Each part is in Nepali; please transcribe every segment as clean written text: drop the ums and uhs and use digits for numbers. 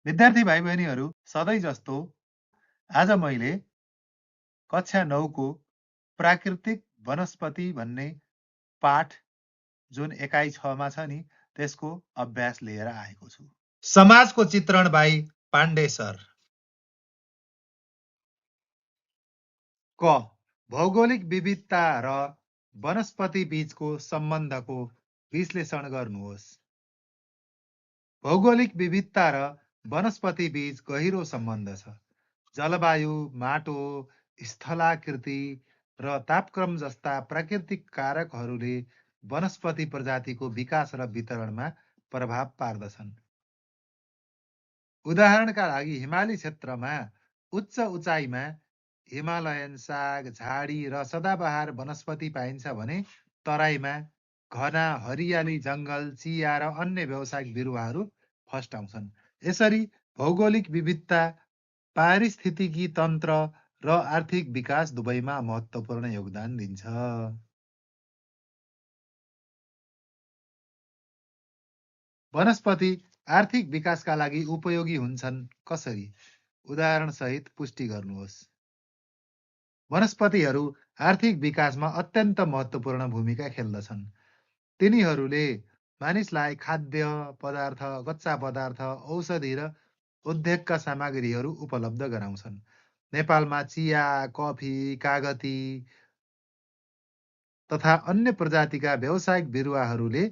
विद्यार्थी भाइ बहिनीहरू, सधैँ जस्तो आज मैले कक्षा 9 को प्राकृतिक वनस्पति भन्ने पाठ जुन एकाइ 6 मा छ नि त्यसको अभ्यास लिएर आएको छु। समाजको चित्रण बाई पाण्डे सर। क. भौगोलिक विविधता र वनस्पति बीचको सम्बन्धको विश्लेषण गर्नुहोस्। भौगोलिक विविधता र वनस्पति बीच गहिरो सम्बन्ध छ। जलवायु, माटो, स्थलाकृति र तापक्रम जस्ता प्राकृतिक कारकहरूले वनस्पति प्रजातिको विकास र वितरणमा प्रभाव पार्दछन्। उदाहरणका लागि हिमाली क्षेत्रमा उच्च उचाइमा हिमालयन साग, झाडी र सदाबहार वनस्पति पाइन्छ भने तराईमा घना हरियाली जङ्गल, चिया र अन्य व्यावसायिक बिरुवाहरू फस्टाउँछन्। यसरी भौगोलिक विविधता पारिस्थितिकी तन्त्र र आर्थिक विकास दुवैमा महत्त्वपूर्ण योगदान दिन्छ। वनस्पति आर्थिक विकासका लागि उपयोगी हुन्छन् कसरी? उदाहरणसहित पुष्टि गर्नुहोस्। वनस्पतिहरू आर्थिक विकासमा अत्यन्त महत्त्वपूर्ण भूमिका खेल्दछन्। तिनीहरूले मानिसलाई खाद्य पदार्थ, कच्चा पदार्थ, औषधि र उद्योगका सामग्रीहरू उपलब्ध गराउँछन्। नेपालमा चिया, कफी, कागती तथा अन्य प्रजातिका व्यावसायिक बिरुवाहरूले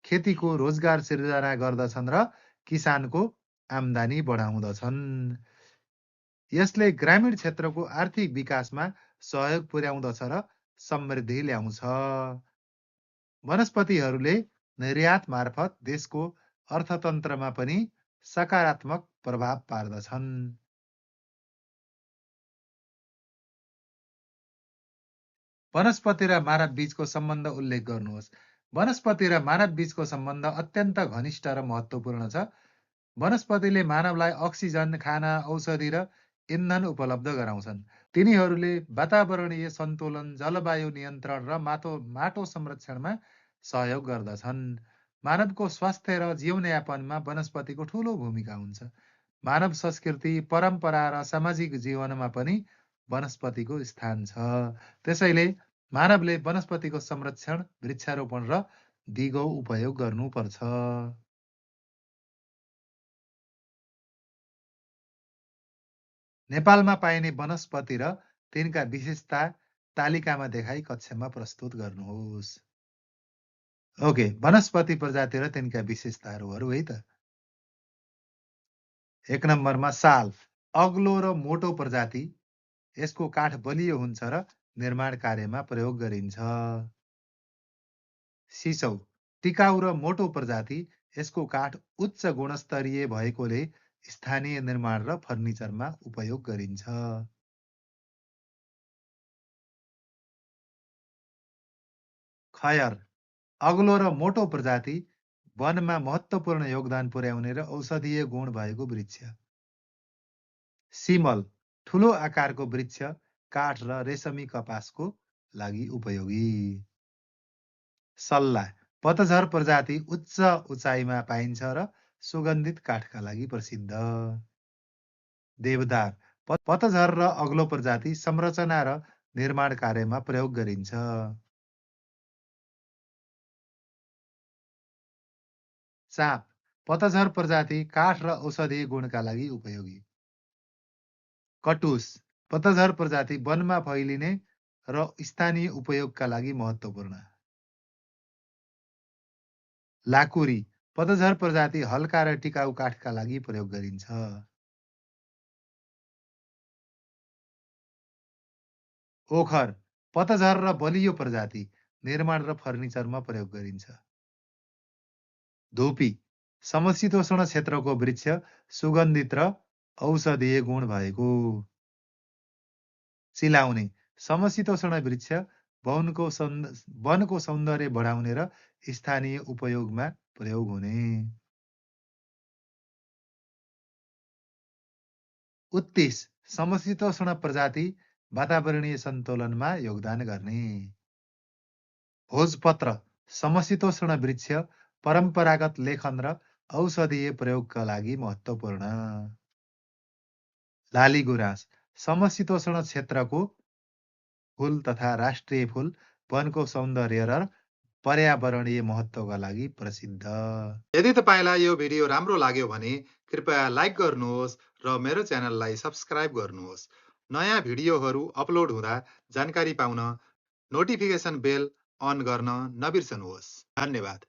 खेतीको रोजगार सिर्जना गर्दछन् र किसानको आम्दानी बढाउँदछन्। यसले ग्रामीण क्षेत्रको आर्थिक विकासमा सहयोग पुर्याउँदछ र समृद्धि ल्याउँछ। वनस्पतिहरूले निर्यात मार्फत देशको अर्थतन्त्रमा पनि सकारात्मक प्रभाव पार्दछन्। वनस्पति र मानव बीचको सम्बन्ध उल्लेख गर्नुहोस्। वनस्पति र मानव बीचको सम्बन्ध अत्यन्त घनिष्ठ र महत्त्वपूर्ण छ। वनस्पतिले मानवलाई अक्सिजन, खाना, औषधि र इन्धन उपलब्ध गराउँछन्। तिनीहरूले वातावरणीय सन्तुलन, जलवायु नियन्त्रण र माटो संरक्षणमा सहयोग गर्दछन्। मानवको स्वास्थ्य र जीवनयापनमा वनस्पतिको ठूलो भूमिका हुन्छ। मानव संस्कृति, परम्परा र सामाजिक जीवनमा पनि वनस्पतिको स्थान छ। त्यसैले मानवले वनस्पतिको संरक्षण, वृक्षारोपण र दिगो उपयोग गर्नुपर्छ। नेपालमा पाइने वनस्पति र तिनका विशेषता तालिकामा देखाई कक्षामा प्रस्तुत गर्नुहोस्। ओके, वनस्पति प्रजाति र तिनका विशेषताहरू है त। 1 नम्बरमा साल, अग्लो र मोटो प्रजाति। यसको काठ बलियो हुन्छ र निर्माण कार्यमा प्रयोग गरिन्छ। सिसौ, टिकाउ र मोटो प्रजाति। यसको काठ उच्च गुणस्तरीय भएकोले स्थानीय निर्माण र फर्निचरमा उपयोग गरिन्छ। खयर, अग्लो र मोटो प्रजाति। वनमा महत्त्वपूर्ण योगदान पुर्याउने र औषधीय गुण भएको वृक्ष। सिमल, ठूलो आकारको वृक्ष, काठ र रेशमी कपासको लागि उपयोगी। सल्ला, पतझर प्रजाति, उच्च उचाइमा पाइन्छ र सुगन्धित काठका लागि प्रसिद्ध। देवदार, पतझर र अग्लो प्रजाति, संरचना र निर्माण कार्यमा प्रयोग गरिन्छ। चाँप, पतझर प्रजाति, काठ र औषधीय गुणका लागि उपयोगी। कटुस, पतझर प्रजाति, वनमा फैलिने र स्थानीय उपयोगका लागि महत्त्वपूर्ण। लाकुरी, पतझर प्रजाति, हल्का र टिकाउ काठका लागि प्रयोग गरिन्छ। ओखर, पतझर र बलियो प्रजाति, निर्माण र फर्निचरमा प्रयोग गरिन्छ। धुपी, समशीतोष्ण क्षेत्रको वृक्ष, सुगन्धित र औषधीय गुण भएको। चिलाउने, समशीतोष्ण वृक्ष, वनको सौन्दर्य बढाउने र स्थानीय उपयोगमा प्रयोग हुने। उत्तिस, समशीतोष्ण प्रजाति, वातावरणीय सन्तुलनमा योगदान गर्ने। भोजपत्र, समशीतोष्ण वृक्ष, परम्परागत लेखन र औषधीय प्रयोगका लागि महत्त्वपूर्ण। लाली गुराँस समशीतोष्ण क्षेत्रको फूल तथा राष्ट्रिय फूल, वनको सौन्दर्य र पर्यावरणीय महत्त्वका लागि प्रसिद्ध। यदि तपाईँलाई यो भिडियो राम्रो लाग्यो भने कृपया लाइक गर्नुहोस् र मेरो च्यानललाई सब्स्क्राइब गर्नुहोस्। नयाँ भिडियोहरू अपलोड हुँदा जानकारी पाउन नोटिफिकेसन बेल अन गर्न नबिर्सनुहोस्। धन्यवाद।